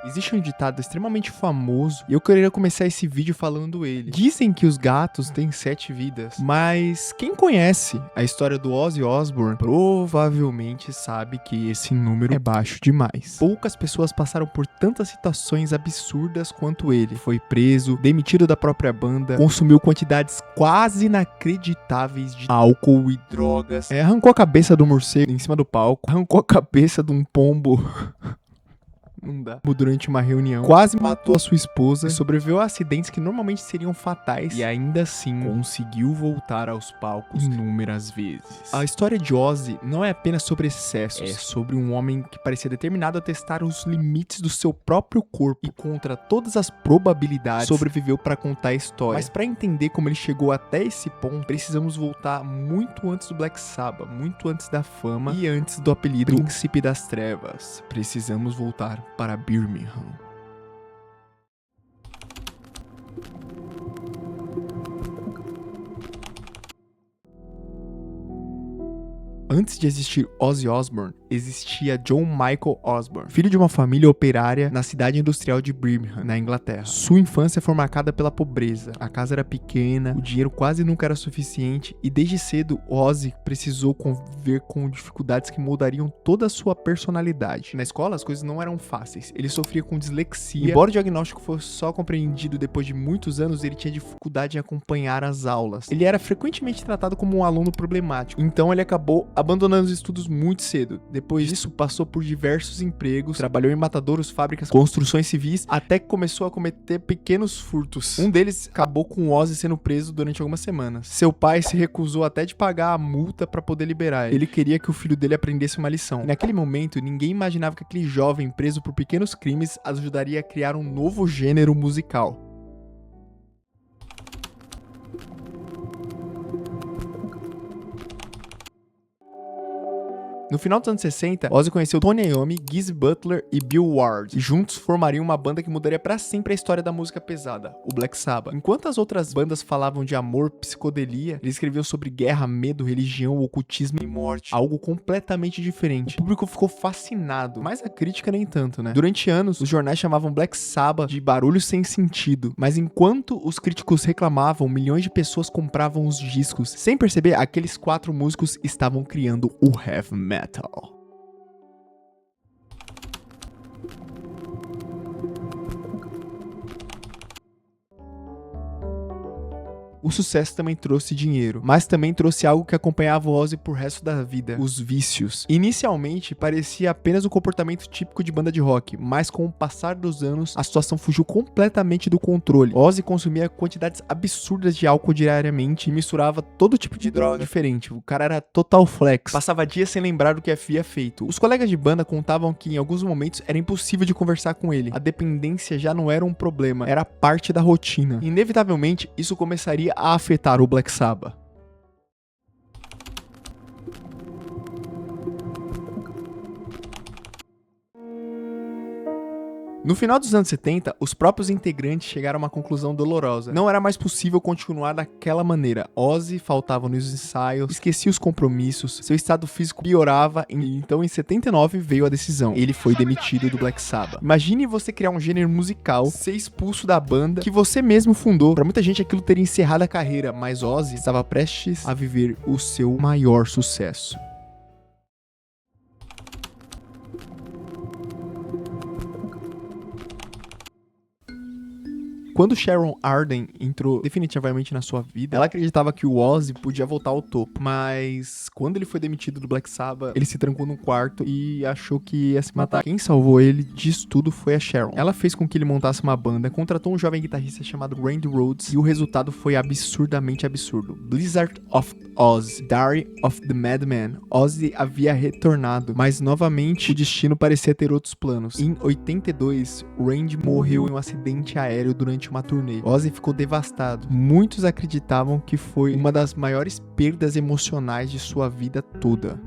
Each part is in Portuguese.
Existe um ditado extremamente famoso e eu queria começar esse vídeo falando ele. Dizem que os gatos têm 7 vidas, mas quem conhece a história do Ozzy Osbourne provavelmente sabe que esse número é baixo demais. Poucas pessoas passaram por tantas situações absurdas quanto ele. Foi preso, demitido da própria banda, consumiu quantidades quase inacreditáveis de álcool e drogas, arrancou a cabeça do morcego em cima do palco, arrancou a cabeça de um pombo não dá. Durante uma reunião, quase matou a sua esposa e sobreviveu a acidentes que normalmente seriam fatais e ainda assim conseguiu voltar aos palcos inúmeras vezes. A história de Ozzy não é apenas sobre excessos, é sobre um homem que parecia determinado a testar os limites do seu próprio corpo e contra todas as probabilidades sobreviveu para contar a história. Mas para entender como ele chegou até esse ponto, precisamos voltar muito antes do Black Sabbath, muito antes da fama e antes do apelido Príncipe das Trevas. Precisamos voltar para Birmingham. Antes de existir Ozzy Osbourne, existia John Michael Osbourne, filho de uma família operária na cidade industrial de Birmingham, na Inglaterra. Sua infância foi marcada pela pobreza. A casa era pequena, o dinheiro quase nunca era suficiente e desde cedo Ozzy precisou conviver com dificuldades que mudariam toda a sua personalidade. Na escola as coisas não eram fáceis. Ele sofria com dislexia. Embora o diagnóstico fosse só compreendido depois de muitos anos, ele tinha dificuldade em acompanhar as aulas. Ele era frequentemente tratado como um aluno problemático. Então ele acabou abandonando os estudos muito cedo. Depois disso, passou por diversos empregos, trabalhou em matadouros, fábricas, construções civis, até que começou a cometer pequenos furtos. Um deles acabou com Ozzy sendo preso durante algumas semanas. Seu pai se recusou até de pagar a multa para poder liberar ele. Ele queria que o filho dele aprendesse uma lição. E naquele momento, ninguém imaginava que aquele jovem preso por pequenos crimes ajudaria a criar um novo gênero musical. No final dos anos 60, Ozzy conheceu Tony Iommi, Geezer Butler e Bill Ward, e juntos formariam uma banda que mudaria pra sempre a história da música pesada, o Black Sabbath. Enquanto as outras bandas falavam de amor, psicodelia, eles escreviam sobre guerra, medo, religião, ocultismo e morte, algo completamente diferente. O público ficou fascinado, mas a crítica nem tanto, né? Durante anos, os jornais chamavam Black Sabbath de barulho sem sentido, mas enquanto os críticos reclamavam, milhões de pessoas compravam os discos. Sem perceber, aqueles 4 músicos estavam criando o heavy metal. O sucesso também trouxe dinheiro, mas também trouxe algo que acompanhava o Ozzy por resto da vida, os vícios. Inicialmente, parecia apenas um comportamento típico de banda de rock, mas com o passar dos anos, a situação fugiu completamente do controle. Ozzy consumia quantidades absurdas de álcool diariamente e misturava todo tipo de droga diferente. O cara era total flex, passava dias sem lembrar do que havia feito. Os colegas de banda contavam que em alguns momentos era impossível de conversar com ele. A dependência já não era um problema, era parte da rotina. Inevitavelmente, isso começaria a afetar o Black Sabbath. No final dos anos 70, os próprios integrantes chegaram a uma conclusão dolorosa. Não era mais possível continuar daquela maneira. Ozzy faltava nos ensaios, esquecia os compromissos, seu estado físico piorava, e então em 79 veio a decisão. Ele foi demitido do Black Sabbath. Imagine você criar um gênero musical, ser expulso da banda que você mesmo fundou. Para muita gente aquilo teria encerrado a carreira, mas Ozzy estava prestes a viver o seu maior sucesso. Quando Sharon Arden entrou definitivamente na sua vida, ela acreditava que o Ozzy podia voltar ao topo, mas quando ele foi demitido do Black Sabbath, ele se trancou num quarto e achou que ia se matar. Quem salvou ele disso tudo foi a Sharon. Ela fez com que ele montasse uma banda, contratou um jovem guitarrista chamado Randy Rhoads e o resultado foi absurdamente absurdo. Blizzard of Oz, Diary of the Madman. Ozzy havia retornado, mas novamente o destino parecia ter outros planos. Em 82, Randy morreu em um acidente aéreo durante uma turnê. Ozzy ficou devastado. Muitos acreditavam que foi uma das maiores perdas emocionais de sua vida toda.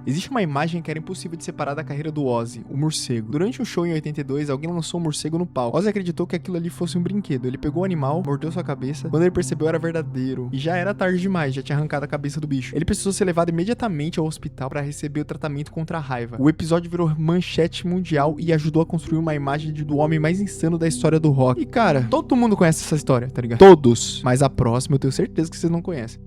Existe uma imagem que era impossível de separar da carreira do Ozzy, o morcego. Durante um show em 82, alguém lançou um morcego no palco. Ozzy acreditou que aquilo ali fosse um brinquedo. Ele pegou o animal, mordeu sua cabeça. Quando ele percebeu, era verdadeiro. E já era tarde demais, já tinha arrancado a cabeça do bicho. Ele precisou ser levado imediatamente ao hospital para receber o tratamento contra a raiva. O episódio virou manchete mundial e ajudou a construir uma imagem do homem mais insano da história do rock. E cara, todo mundo conhece essa história, tá ligado? Todos. Mas a próxima eu tenho certeza que vocês não conhecem.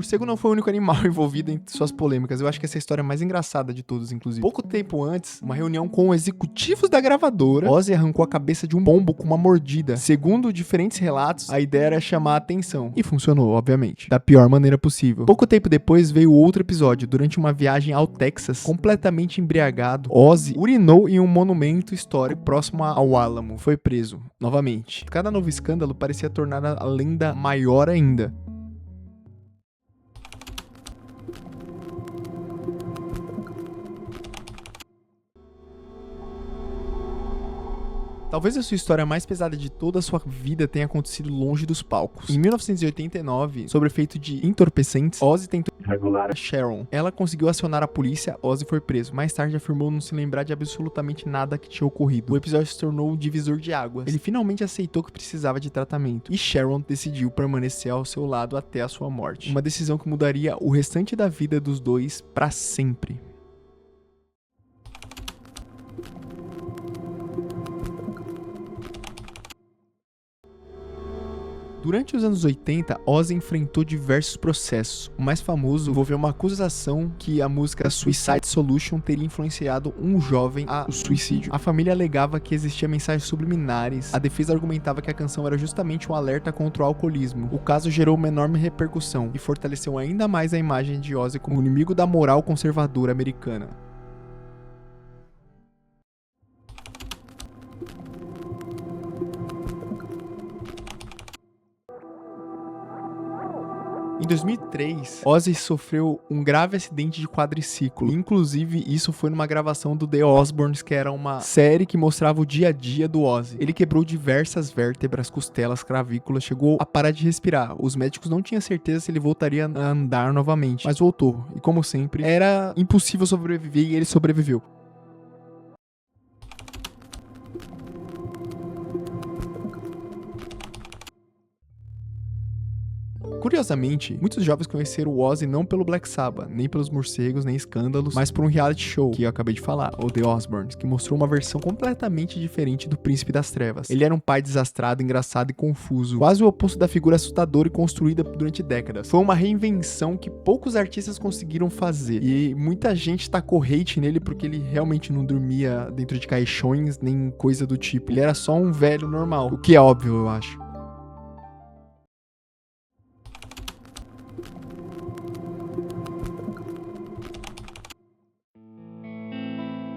Morcego não foi o único animal envolvido em suas polêmicas. Eu acho que essa é a história mais engraçada de todos, inclusive. Pouco tempo antes, uma reunião com executivos da gravadora, Ozzy arrancou a cabeça de um pombo com uma mordida. Segundo diferentes relatos, a ideia era chamar a atenção. E funcionou, obviamente, da pior maneira possível. Pouco tempo depois veio outro episódio. Durante uma viagem ao Texas, completamente embriagado, Ozzy urinou em um monumento histórico próximo ao Álamo. Foi preso, novamente. Cada novo escândalo parecia tornar a lenda maior ainda. Talvez a sua história mais pesada de toda a sua vida tenha acontecido longe dos palcos. Em 1989, sob efeito de entorpecentes, Ozzy tentou regular a Sharon. Ela conseguiu acionar a polícia, Ozzy foi preso. Mais tarde afirmou não se lembrar de absolutamente nada que tinha ocorrido. O episódio se tornou um divisor de águas. Ele finalmente aceitou que precisava de tratamento. E Sharon decidiu permanecer ao seu lado até a sua morte. Uma decisão que mudaria o restante da vida dos dois para sempre. Durante os anos 80, Ozzy enfrentou diversos processos. O mais famoso envolveu uma acusação que a música Suicide Solution teria influenciado um jovem ao suicídio. A família alegava que existia mensagens subliminares. A defesa argumentava que a canção era justamente um alerta contra o alcoolismo. O caso gerou uma enorme repercussão e fortaleceu ainda mais a imagem de Ozzy como inimigo da moral conservadora americana. Em 2003, Ozzy sofreu um grave acidente de quadriciclo. Inclusive, isso foi numa gravação do The Osbournes, que era uma série que mostrava o dia a dia do Ozzy. Ele quebrou diversas vértebras, costelas, clavículas, chegou a parar de respirar. Os médicos não tinham certeza se ele voltaria a andar novamente, mas voltou. E como sempre, era impossível sobreviver e ele sobreviveu. Curiosamente, muitos jovens conheceram o Ozzy não pelo Black Sabbath, nem pelos morcegos, nem escândalos, mas por um reality show, que eu acabei de falar, o The Osbournes, que mostrou uma versão completamente diferente do Príncipe das Trevas. Ele era um pai desastrado, engraçado e confuso, quase o oposto da figura assustadora e construída durante décadas. Foi uma reinvenção que poucos artistas conseguiram fazer, e muita gente tacou hate nele porque ele realmente não dormia dentro de caixões, nem coisa do tipo. Ele era só um velho normal, o que é óbvio, eu acho.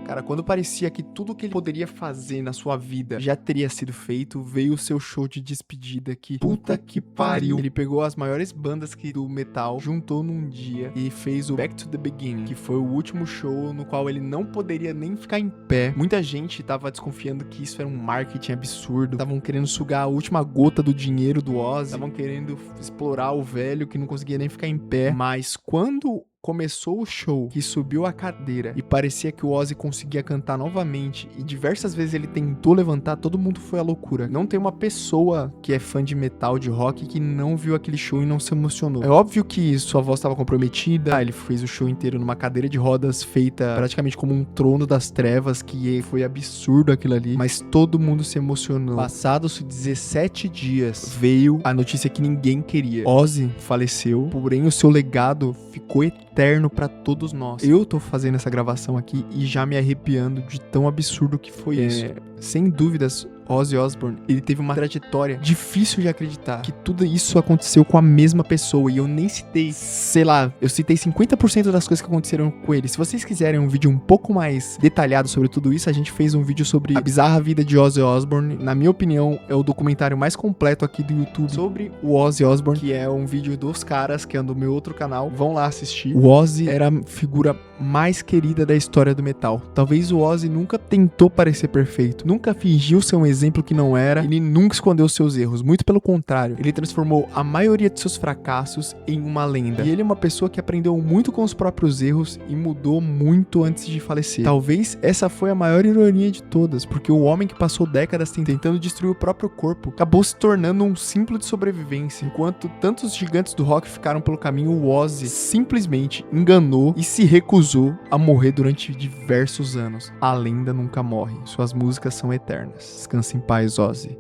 Cara, quando parecia que tudo que ele poderia fazer na sua vida já teria sido feito, veio o seu show de despedida que, puta que pariu. Ele pegou as maiores bandas do metal, juntou num dia e fez o Back to the Beginning, que foi o último show no qual ele não poderia nem ficar em pé. Muita gente tava desconfiando que isso era um marketing absurdo, estavam querendo sugar a última gota do dinheiro do Ozzy, estavam querendo explorar o velho que não conseguia nem ficar em pé. Mas quando começou o show, que subiu a cadeira e parecia que o Ozzy conseguia cantar novamente e diversas vezes ele tentou levantar, todo mundo foi à loucura. Não tem uma pessoa que é fã de metal, de rock, que não viu aquele show e não se emocionou. É óbvio que sua voz estava comprometida, ele fez o show inteiro numa cadeira de rodas feita praticamente como um trono das trevas, que foi absurdo aquilo ali, mas todo mundo se emocionou. Passados 17 dias, veio a notícia que ninguém queria. Ozzy faleceu, porém o seu legado ficou eterno pra todos nós. Eu tô fazendo essa gravação aqui e já me arrepiando de tão absurdo que foi isso. Sem dúvidas, Ozzy Osbourne, ele teve uma trajetória difícil de acreditar que tudo isso aconteceu com a mesma pessoa, e eu nem citei, sei lá, eu citei 50% das coisas que aconteceram com ele. Se vocês quiserem um vídeo um pouco mais detalhado sobre tudo isso, a gente fez um vídeo sobre a bizarra vida de Ozzy Osbourne. Na minha opinião, é o documentário mais completo aqui do YouTube sobre o Ozzy Osbourne, que é um vídeo dos caras, que é do meu outro canal. Vão lá assistir. O Ozzy era a figura mais querida da história do metal. Talvez o Ozzy nunca tentou parecer perfeito, nunca fingiu ser um exemplo que não era, ele nunca escondeu seus erros, muito pelo contrário, ele transformou a maioria de seus fracassos em uma lenda. E ele é uma pessoa que aprendeu muito com os próprios erros e mudou muito antes de falecer. Talvez essa foi a maior ironia de todas, porque o homem que passou décadas tentando destruir o próprio corpo acabou se tornando um símbolo de sobrevivência. Enquanto tantos gigantes do rock ficaram pelo caminho, o Ozzy simplesmente enganou e se recusou a morrer durante diversos anos. A lenda nunca morre, suas músicas são eternas. Descanse em paz, Ozzy.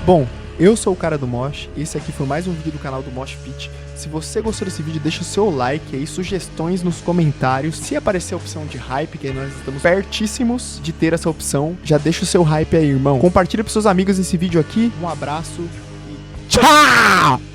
Bom, eu sou o cara do Mosh, esse aqui foi mais um vídeo do canal do Mosh Pit. Se você gostou desse vídeo, deixa o seu like aí, sugestões nos comentários. Se aparecer a opção de hype, que nós estamos pertíssimos de ter essa opção, já deixa o seu hype aí, irmão. Compartilha pros seus amigos esse vídeo aqui. Um abraço e tchau!